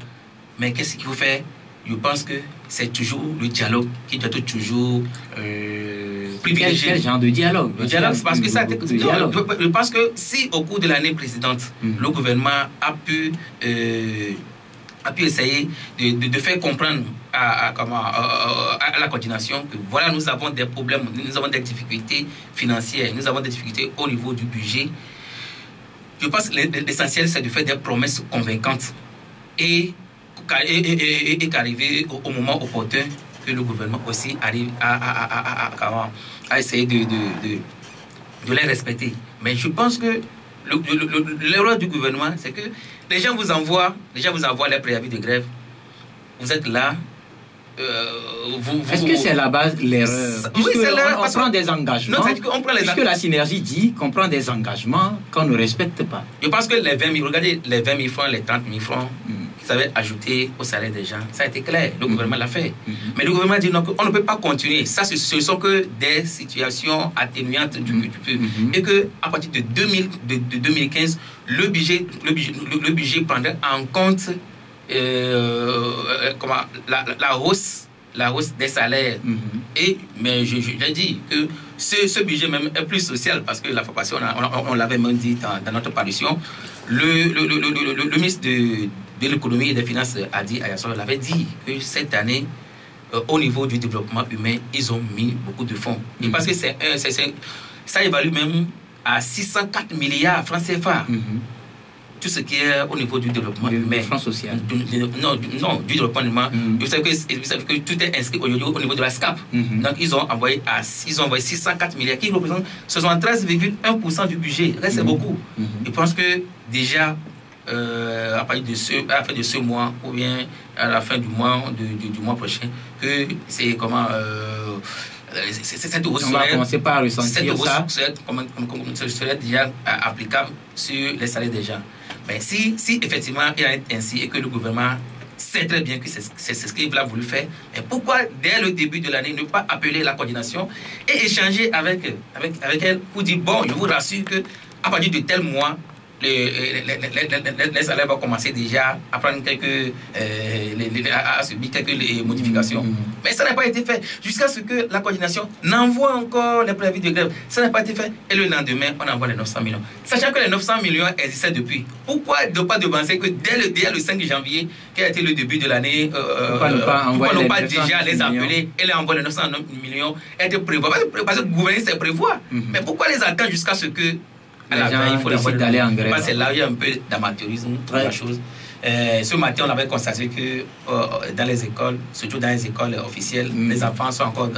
Mais qu'est-ce qu'il faut faire? Je pense que c'est toujours le dialogue qui doit être toujours privilégié. Quel genre de dialogue? Le dialogue, parce que ça... Je pense que si au cours de l'année précédente, le gouvernement a pu essayer de faire comprendre à la coordination que voilà, nous avons des problèmes, nous avons des difficultés financières, nous avons des difficultés au niveau du budget. Je pense que l'essentiel, c'est de faire des promesses convaincantes et qu'arriver au moment opportun, que le gouvernement aussi arrive à essayer de les respecter. Mais je pense que l'erreur du gouvernement, c'est que les gens vous envoient les préavis de grève. Vous êtes là. Est-ce que c'est la base l'erreur? Oui, c'est l'erreur. On prend des engagements. Puisque la synergie dit qu'on prend des engagements qu'on ne respecte pas. Je pense que les 20 000, regardez les 20 000 francs, les 30 000 francs qu'ils avaient ajoutés au salaire des gens, ça a été clair. Le gouvernement l'a fait. Mais le gouvernement dit non, on ne peut pas continuer. Ça, ce sont que des situations atténuantes du peu. Et qu'à partir de 2015, le budget prendrait en compte la hausse des salaires Mais je l'ai dit que ce budget même est plus social parce que la fois passée, on l'avait même dit dans notre parution. Le ministre de l'économie et des finances, Adi Ayassor, l'avait dit que cette année, au niveau du développement humain, ils ont mis beaucoup de fonds. Et parce que ça évalue même à 604 milliards francs CFA. Tout ce qui est au niveau du développement humain. Fonds social. Du développement humain. Vous savez que tout est inscrit au niveau de la SCAP. Donc, ils ont envoyé 604 milliards qui représentent 73,1% du budget. Là, c'est beaucoup. Je pense que déjà, à partir de la fin de ce mois ou bien à la fin du mois prochain, que c'est comment... on va commencer par ressentir ça. Serait déjà applicable sur les salaires des gens. Mais si effectivement il en est ainsi et que le gouvernement sait très bien que c'est ce qu'il a voulu faire, mais pourquoi dès le début de l'année ne pas appeler la coordination et échanger avec elle pour dire bon, je vous rassure que à partir de tel mois, les salaires vont commencer déjà à prendre à subir quelques modifications. Mais ça n'a pas été fait jusqu'à ce que la coordination n'envoie encore les préavis de grève. Ça n'a pas été fait. Et le lendemain, on envoie les 900 millions. Sachant que les 900 millions existaient depuis. Pourquoi ne pas devancer que dès le 5 janvier, qui a été le début de l'année, pourquoi ne pas déjà les appeler et les envoyer les 900 millions et de prévoir. Parce que le gouvernement, c'est prévoir. Mais pourquoi les attendre jusqu'à ce que les gens il faut d'aller en grève. C'est là où il y a un peu d'amateurisme dans la chose. Ce matin, on avait constaté que dans les écoles, surtout dans les écoles officielles, les enfants sont encore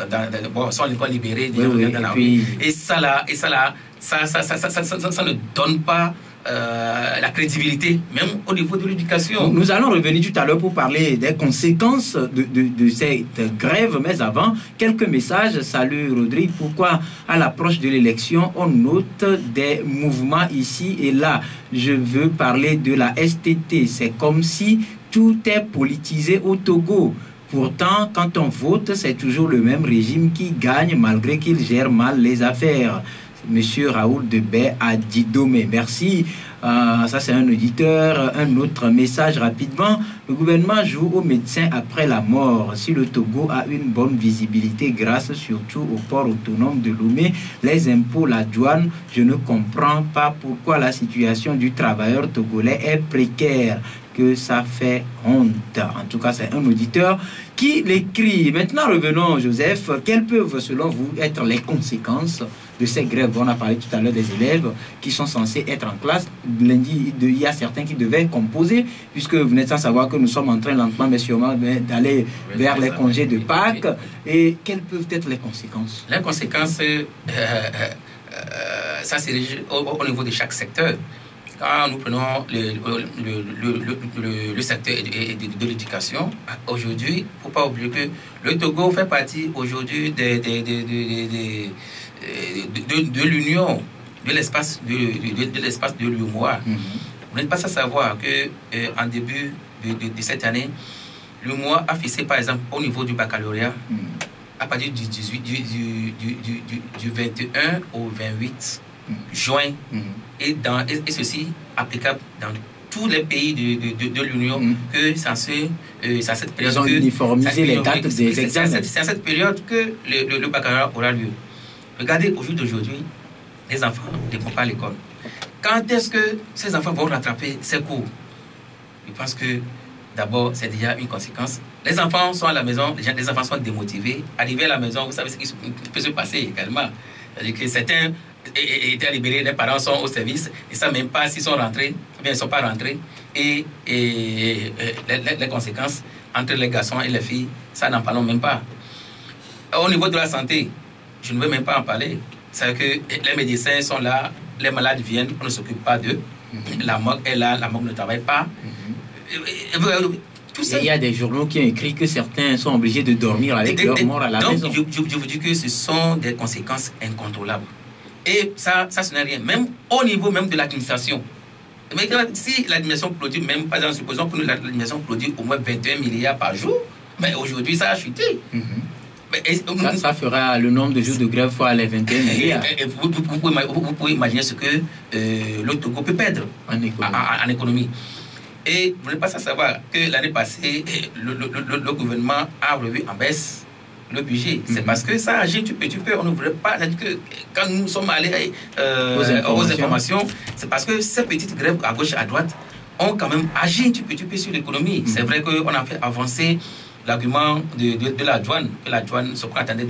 sont à l'école libérée. Dans la rue. Et ça ne donne pas la crédibilité, même au niveau de l'éducation. Nous allons revenir tout à l'heure pour parler des conséquences de cette grève, mais avant, quelques messages. Salut Rodrigue, pourquoi à l'approche de l'élection, on note des mouvements ici et là? Je veux parler de la STT, c'est comme si tout est politisé au Togo. Pourtant, quand on vote, c'est toujours le même régime qui gagne malgré qu'il gère mal les affaires. Monsieur Raoul Debay a dit Domé. Merci. Ça, c'est un auditeur. Un autre message rapidement. Le gouvernement joue aux médecins après la mort. Si le Togo a une bonne visibilité grâce surtout au port autonome de Lomé, les impôts, la douane, je ne comprends pas pourquoi la situation du travailleur togolais est précaire. Que ça fait honte. En tout cas, c'est un auditeur qui l'écrit. Maintenant, revenons, Joseph. Quelles peuvent, selon vous, être les conséquences de ces grèves? On a parlé tout à l'heure des élèves qui sont censés être en classe. Lundi, il y a certains qui devaient composer, puisque vous n'êtes sans savoir que nous sommes en train lentement, mais sûrement, d'aller vers les congés de Pâques. Et quelles peuvent être les conséquences? Les conséquences, ça c'est au niveau de chaque secteur. Quand nous prenons le secteur de l'éducation, aujourd'hui, il ne faut pas oublier que le Togo fait partie aujourd'hui de l'Union, de l'espace de l'UMOA. Vous n'êtes pas sans savoir qu'en début de cette année, l'UMOA a fixé par exemple au niveau du baccalauréat, à partir du 21 au 28 juin, et ceci applicable dans tous les pays de l'Union, que c'est à cette période ils ont uniformisé les dates des examens. C'est à cette période que le baccalauréat aura lieu. Regardez, au jour d'aujourd'hui, les enfants ne vont pas à l'école. Quand est-ce que ces enfants vont rattraper ces cours? Je pense que d'abord, c'est déjà une conséquence. Les enfants sont à la maison, les enfants sont démotivés. Arrivés à la maison, vous savez ce qui peut se passer également. C'est-à-dire que certains étaient libérés, les parents sont au service, ils ne savent même pas s'ils sont rentrés, ou bien ils ne sont pas rentrés. Et les conséquences entre les garçons et les filles, ça n'en parlons même pas. Au niveau de la santé, je ne veux même pas en parler. C'est que les médecins sont là, les malades viennent, on ne s'occupe pas d'eux. La morgue est là, la morgue ne travaille pas. Tout ça. Il y a des journaux qui ont écrit que certains sont obligés de dormir avec leur mort à la maison. Donc, je vous dis que ce sont des conséquences incontrôlables. Et ça ce n'est rien. Même au niveau même de l'administration. Mais si l'administration produit, même par exemple, supposons que l'administration produit au moins 21 milliards par jour, mais aujourd'hui, ça a chuté. Ça fera le nombre de jours de grève fois les 21 milliards. Vous pouvez imaginer ce que le Togo peut perdre en économie. Et vous n'êtes pas sans savoir que l'année passée, le gouvernement a revu en baisse le budget. C'est parce que ça agit, tu peux, on ne voulait pas. C'est-à-dire que quand nous sommes allés aux informations, c'est parce que ces petites grèves à gauche et à droite ont quand même agi tu peux sur l'économie. C'est vrai qu'on a fait avancer l'argument de la douane, que la douane, ce qu'on attendait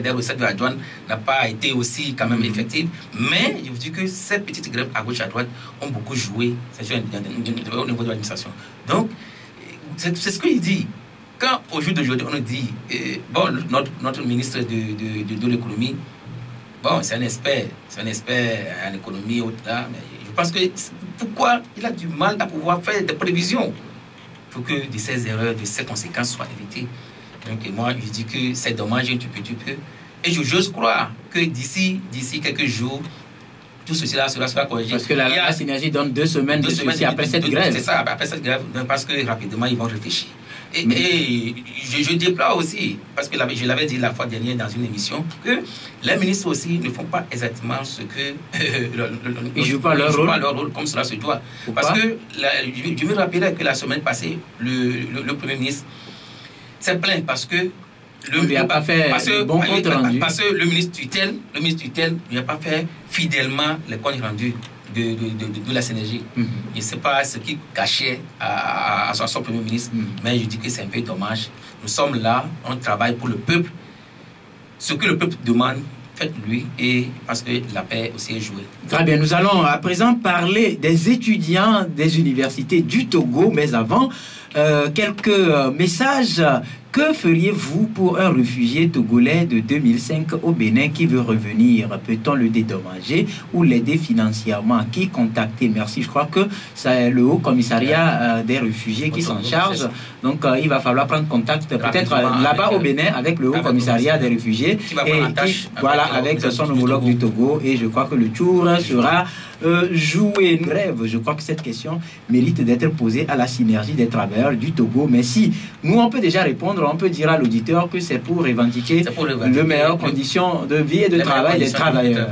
des recettes de la douane n'a pas été aussi quand même effectif. Mais je vous dis que ces petites grèves à gauche et à droite ont beaucoup joué au niveau de l'administration. Donc, c'est ce qu'il dit. Quand au jour d'aujourd'hui, on nous dit, bon, notre ministre de l'économie, bon, c'est un expert en économie, là, mais je pense que pourquoi il a du mal à pouvoir faire des prévisions pour que de ces erreurs, de ces conséquences soient évitées. Donc, moi, je dis que c'est dommage, tu peux. Et j'ose croire que d'ici quelques jours, tout ceci là sera corrigé. Parce que la synergie donne 2 semaines après cette grève. C'est ça, après cette grève, parce que rapidement, ils vont réfléchir. Et je déplore aussi, parce que je l'avais dit la fois dernière dans une émission, que les ministres aussi ne font pas exactement ce que... ils ne jouent pas leur rôle comme cela se doit. Pourquoi? Parce que je me rappelais que la semaine passée, le Premier ministre s'est plaint parce que... On lui a pas fait bon compte rendu. Parce que le ministre tutelle ne a pas fait fidèlement les comptes rendus de la synergie. Je ne sais pas ce qui cachait à son Premier ministre, mais je dis que c'est un peu dommage. Nous sommes là, on travaille pour le peuple. Ce que le peuple demande, faites-lui, et parce que la paix aussi est jouée. Très bien, nous allons à présent parler des étudiants des universités du Togo, mais avant, quelques messages. Que feriez-vous pour un réfugié togolais de 2005 au Bénin qui veut revenir? Peut-on le dédommager ou l'aider financièrement? Qui contacter? Merci. Je crois que c'est le Haut Commissariat des réfugiés qui s'en charge. Donc, il va falloir prendre contact peut-être là-bas au Bénin avec le Haut Commissariat des réfugiés. Voilà, avec son homologue du Togo. Et je crois que le tour sera joué. Bref, je crois que cette question mérite d'être posée à la synergie des travailleurs du Togo. Mais si nous, on peut déjà répondre, on peut dire à l'auditeur que c'est pour revendiquer les meilleures conditions de vie et de travail des travailleurs.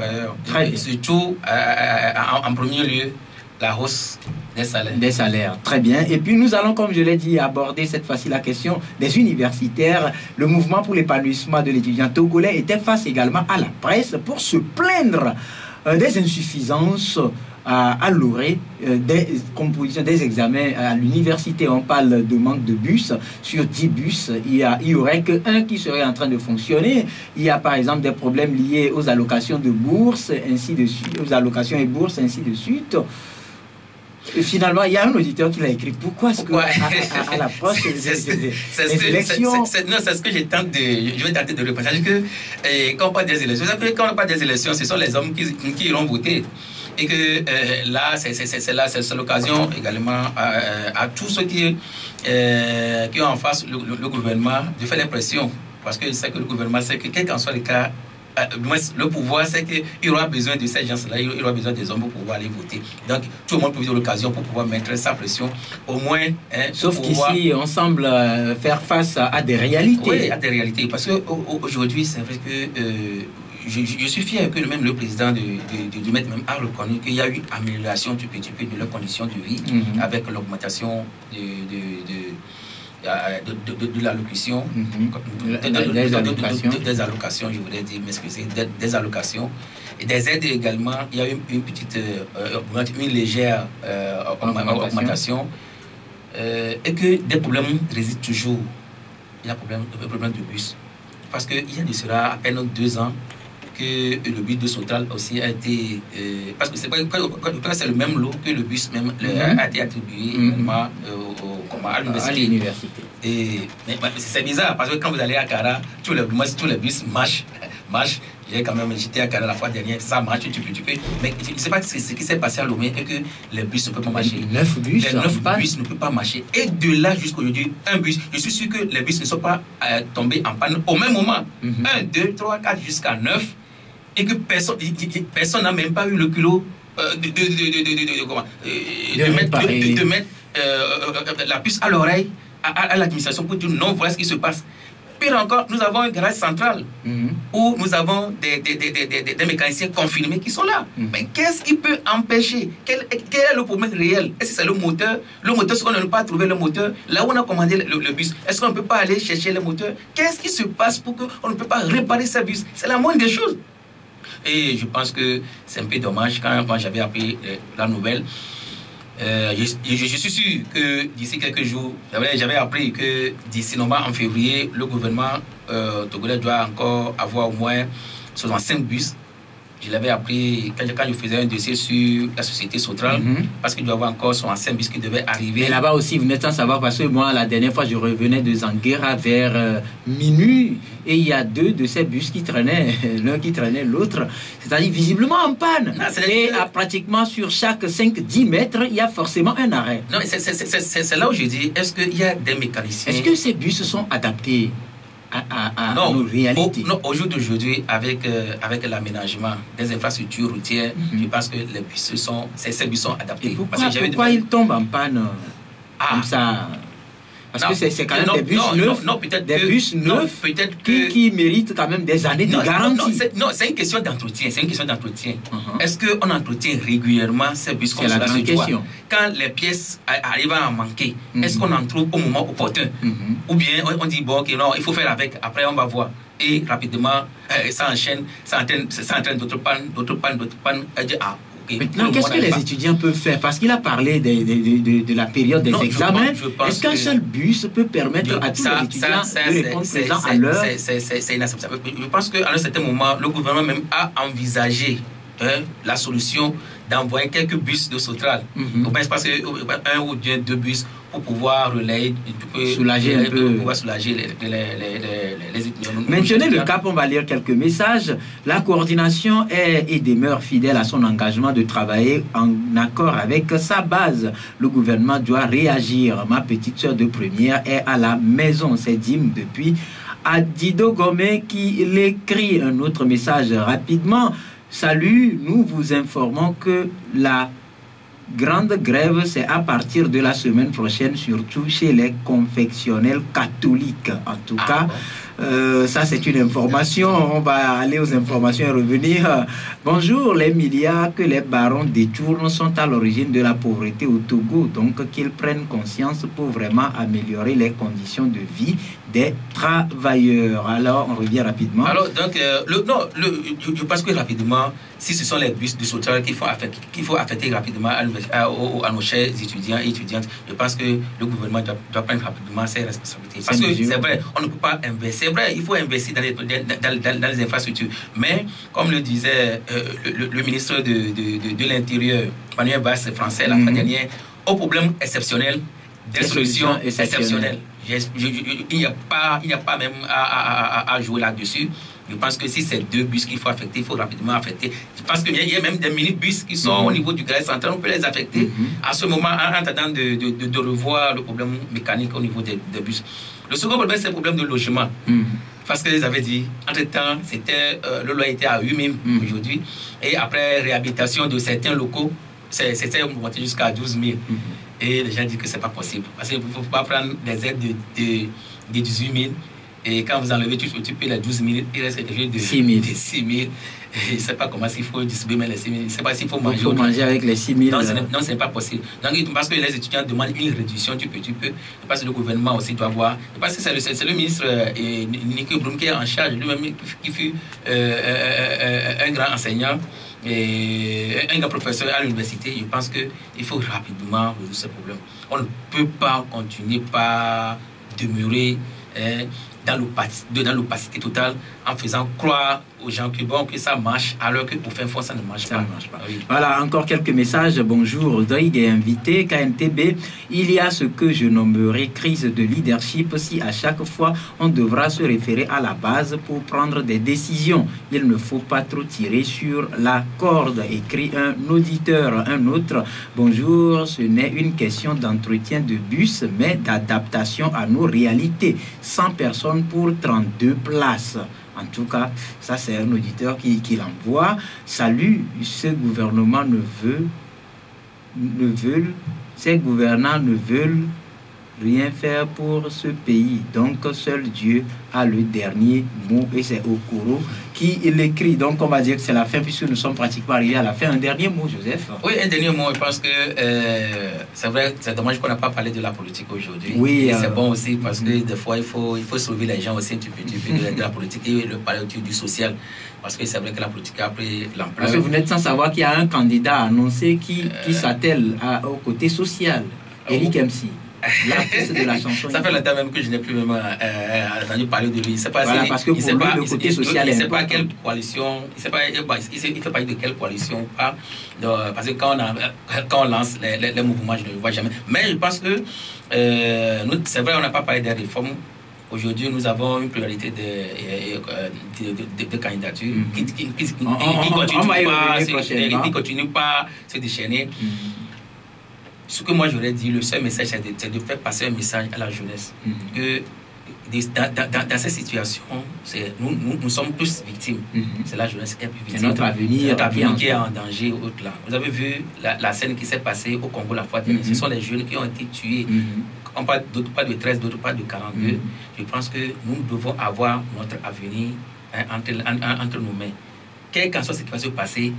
Et surtout, en premier lieu, la hausse des salaires. Des salaires, très bien. Et puis nous allons, comme je l'ai dit, aborder cette fois-ci la question des universitaires. Le mouvement pour l'épanouissement de l'étudiant togolais était face également à la presse pour se plaindre des insuffisances à l'orée des compositions des examens à l'université. On parle de manque de bus. Sur 10 bus, il y aurait qu'un qui serait en train de fonctionner. Il y a par exemple des problèmes liés aux allocations de bourses, ainsi de suite, aux allocations et bourses, ainsi de suite. Et finalement, il y a un auditeur qui l'a écrit. Pourquoi est-ce qu'à l'approche des élections... C'est ce que je vais tenter de répondre. C'est-à-dire que quand on parle des élections, quand on parle des élections, ce sont les hommes qui iront voter. Et que là, c'est l'occasion également à tous ceux qui ont en face le gouvernement de faire l'impression. Parce que c'est que le gouvernement sait que quel qu'en soit le cas, le pouvoir, c'est qu'il aura besoin de ces gens-là, il aura besoin des hommes pour pouvoir aller voter. Donc, tout le monde peut avoir l'occasion pour pouvoir mettre sa pression, au moins. Sauf qu'ici, on semble faire face à des réalités. Oui, à des réalités. Parce qu'aujourd'hui, c'est vrai que je suis fier que même le président du MET même a reconnu qu'il y a eu amélioration du petit peu de leurs conditions de vie avec l'augmentation de l'allocation, des allocations, je voudrais dire, m'excuser, des allocations et des aides également. Il y a eu une petite, une légère augmentation et que des problèmes résident toujours. Il y a un problème de bus. Parce qu'il y a de cela à peine 2 ans que le bus de Sotral aussi a été... parce que c'est le même lot que le bus même a été attribué à l'université. Mais c'est bizarre parce que quand vous allez à Kara, tous les bus marchent. J'étais à Kara la fois dernière, ça marche, tu peux. Mais je ne sais pas ce qui s'est passé à Lomé et que les bus ne peuvent pas marcher. Les 9 bus ne peuvent pas marcher. Et de là jusqu'à aujourd'hui, un bus, je suis sûr que les bus ne sont pas tombés en panne au même moment. 1, 2, 3, 4 jusqu'à 9. Et que personne n'a même pas eu le culot de mettre la puce à l'oreille à l'administration pour dire non, voilà ce qui se passe. Pire encore, nous avons un garage central où nous avons des mécaniciens confirmés qui sont là. Mais qu'est-ce qui peut empêcher? Quel est le problème réel? Est-ce que c'est le moteur? Le moteur, est-ce qu'on ne peut pas trouver le moteur? Là où on a commandé le bus, est-ce qu'on ne peut pas aller chercher le moteur? Qu'est-ce qui se passe pour qu'on ne peut pas réparer ce bus? C'est la moindre des choses. Et je pense que c'est un peu dommage quand j'avais appris la nouvelle. Je suis sûr que d'ici quelques jours, j'avais appris que d'ici normalement en février, le gouvernement togolais doit encore avoir au moins 65 bus. Je l'avais appris quand je faisais un dossier sur la société Sotral, parce qu'il doit y avoir encore 65 bus qui devaient arriver. Et là-bas aussi, vous n'êtes sans savoir, parce que moi, la dernière fois, je revenais de Zanguera vers minuit, et il y a 2 de ces bus qui traînaient, l'un qui traînait l'autre, c'est-à-dire visiblement en panne. Non, et pratiquement sur chaque 5-10 mètres, il y a forcément un arrêt. Non, c'est là où je dis, est-ce qu'il y a des mécaniciens? Est-ce que ces bus sont adaptés à nos réalités? Non, au jour d'aujourd'hui, avec l'aménagement des infrastructures routières, je pense que les bus ces bus sont adaptés. Et pourquoi ils tombent en panne comme ça? Parce que c'est quand même des bus neufs, qui méritent quand même des années de garantie. Non, c'est une question d'entretien. Est-ce qu'on entretient régulièrement ces bus comme cela se doit? Quand les pièces arrivent à en manquer, est-ce qu'on en trouve au moment opportun? Ou bien on dit, bon, ok, non, il faut faire avec, après on va voir. Et rapidement, ça enchaîne, ça entraîne d'autres pannes. Maintenant, qu'est-ce que les étudiants peuvent faire? Parce qu'il a parlé de la période des examens. Est-ce qu'un seul bus peut permettre à tous les étudiants de répondre présent à l'heure? C'est inacceptable. Je pense qu'à un certain moment, le gouvernement même a envisagé la solution d'envoyer quelques bus de Sotral. Je pense qu'un ou 2 bus pour pouvoir relayer, soulager un peu. Pouvoir soulager les étudiants. Maintenez le cap, on va lire quelques messages. La coordination est et demeure fidèle à son engagement de travailler en accord avec sa base. Le gouvernement doit réagir. Ma petite soeur de première est à la maison. C'est Dim depuis Adido Gomé qui l'écrit. Un autre message rapidement. Salut, nous vous informons que la grande grève, c'est à partir de la semaine prochaine, surtout chez les confectionnels catholiques. En tout cas, ça c'est une information. On va aller aux informations et revenir. Bonjour, les milliards que les barons détournent sont à l'origine de la pauvreté au Togo. Donc qu'ils prennent conscience pour vraiment améliorer les conditions de vie des travailleurs. Alors, on revient rapidement. Alors, donc, je pense que rapidement, si ce sont les bus de Sotral qu'il faut affecter rapidement à nos chers étudiants et étudiantes, je pense que le gouvernement doit prendre rapidement ses responsabilités. Parce que c'est vrai, on ne peut pas investir. C'est vrai, il faut investir dans les infrastructures. Mais, comme le disait le ministre de l'Intérieur, Manuel Valls, français, la fois dernière, au problème exceptionnel, des solutions exceptionnelles. Il n'y a pas même à jouer là-dessus. Je pense que si c'est 2 bus qu'il faut affecter, il faut rapidement affecter. Je pense qu'il y a même des mini-bus qui sont au niveau du garage central, on peut les affecter à ce moment en attendant de revoir le problème mécanique au niveau des bus. Le second problème, c'est le problème de logement. Parce que les avaient dit, entre-temps, le loyer était à 8 000 aujourd'hui. Et après réhabilitation de certains locaux, c'était monté jusqu'à 12 000. Et les gens disent que ce n'est pas possible. Parce qu'il ne faut pas prendre des aides de 18 000. Et quand vous enlevez, tu payes les 12 000, il reste quelque chose de 6 000. Je ne sais pas comment il faut distribuer les 6 000. Je ne sais pas s'il faut manger. Il faut manger avec les 6 000. Non, ce n'est pas possible. Donc, parce que les étudiants demandent une réduction, tu peux. Je pense que le gouvernement aussi doit voir. Je pense que c'est le ministre Nico Broum qui est en charge, lui-même, qui fut un grand enseignant et un grand professeur à l'université. Je pense qu'il faut rapidement résoudre ce problème. On ne peut pas continuer par demeurer dans l'opacité totale en faisant croire aux gens que ça marche alors qu'au fin fond ça ne marche pas. Oui. Voilà, encore quelques messages. Bonjour, Doig est invité, KNTB. Il y a ce que je nommerai crise de leadership si à chaque fois on devra se référer à la base pour prendre des décisions. Il ne faut pas trop tirer sur la corde, écrit un auditeur. Un autre, bonjour, ce n'est une question d'entretien de bus mais d'adaptation à nos réalités. 100 personnes pour 32 places. En tout cas, ça c'est un auditeur qui l'envoie. Salut, ces gouvernants ne veulent rien faire pour ce pays. Donc seul Dieu a le dernier mot et c'est Okoro qui l'écrit. Donc on va dire que c'est la fin puisque nous sommes pratiquement arrivés à la fin. Un dernier mot, Joseph? Oui, un dernier mot. Je pense que c'est vrai, c'est dommage qu'on n'a pas parlé de la politique aujourd'hui. Oui, c'est bon aussi parce que des fois il faut sauver les gens aussi un petit peu de la politique et le parler du social. Parce que c'est vrai que la politique a pris l'ampleur. Parce que vous n'êtes sans savoir qu'il y a un candidat annoncé qui s'attelle au côté social, Eric MC. L'artiste de la chanson. Ça fait longtemps même que je n'ai plus même entendu parler de lui. Il sait pas voilà, parce que pour lui, le côté social il ne sait pas quelle coalition, il fait partie de quelle coalition ou pas. Parce que quand on lance les mouvements, je ne le vois jamais. Mais je pense que c'est vrai, on n'a pas parlé des réformes. Aujourd'hui, nous avons une pluralité de candidatures qui ne continuent pas à se déchaîner. Ce que moi j'aurais dit, le seul message, c'est de faire passer un message à la jeunesse. Que dans cette situation, nous sommes tous victimes. C'est la jeunesse qui est plus victime. C'est notre avenir qui est en danger. Là. Vous avez vu la scène qui s'est passée au Congo la fois dernière. Ce sont les jeunes qui ont été tués. On parle d'autres pas de 13, d'autres pas de 42. Je pense que nous devons avoir notre avenir entre nos mains. Quel qu'en soit ce qui va se passer,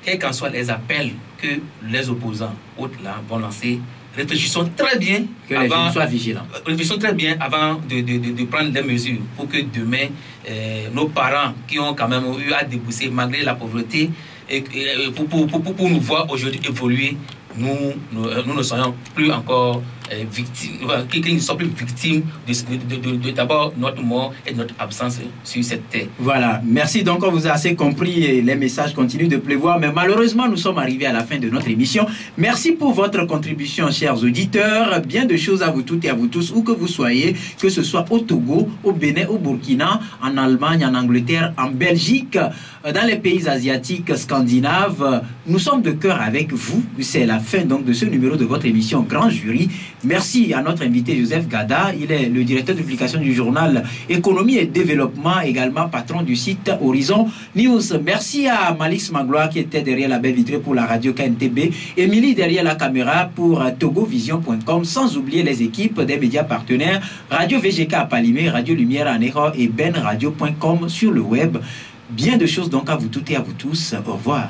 quels qu'en soient les appels que les opposants autres là vont lancer, réfléchissons très bien que les gens soient vigilants. Réfléchissons très bien avant de prendre des mesures pour que demain, nos parents qui ont quand même eu à débourser malgré la pauvreté, pour nous voir aujourd'hui évoluer, nous ne soyons plus encore victimes, qu'ils ne soient plus victimes de d'abord notre mort et notre absence sur cette terre. Voilà, merci. Donc on vous a assez compris et les messages continuent de pleuvoir, mais malheureusement nous sommes arrivés à la fin de notre émission. Merci pour votre contribution, chers auditeurs. Bien de choses à vous toutes et à vous tous, où que vous soyez, que ce soit au Togo, au Bénin, au Burkina, en Allemagne, en Angleterre, en Belgique, dans les pays asiatiques, scandinaves. Nous sommes de cœur avec vous. C'est la fin donc de ce numéro de votre émission Grand Jury. Merci à notre invité Joseph Gada. Il est le directeur de publication du journal Économie et Développement, également patron du site Horizon News. Merci à Malix Magloire qui était derrière la baie vitrée pour la radio KNTB, Émilie derrière la caméra pour togovision.com, sans oublier les équipes des médias partenaires Radio VGK à Palimé, Radio Lumière à Néro et benradio.com sur le web. Bien de choses donc à vous toutes et à vous tous. Au revoir.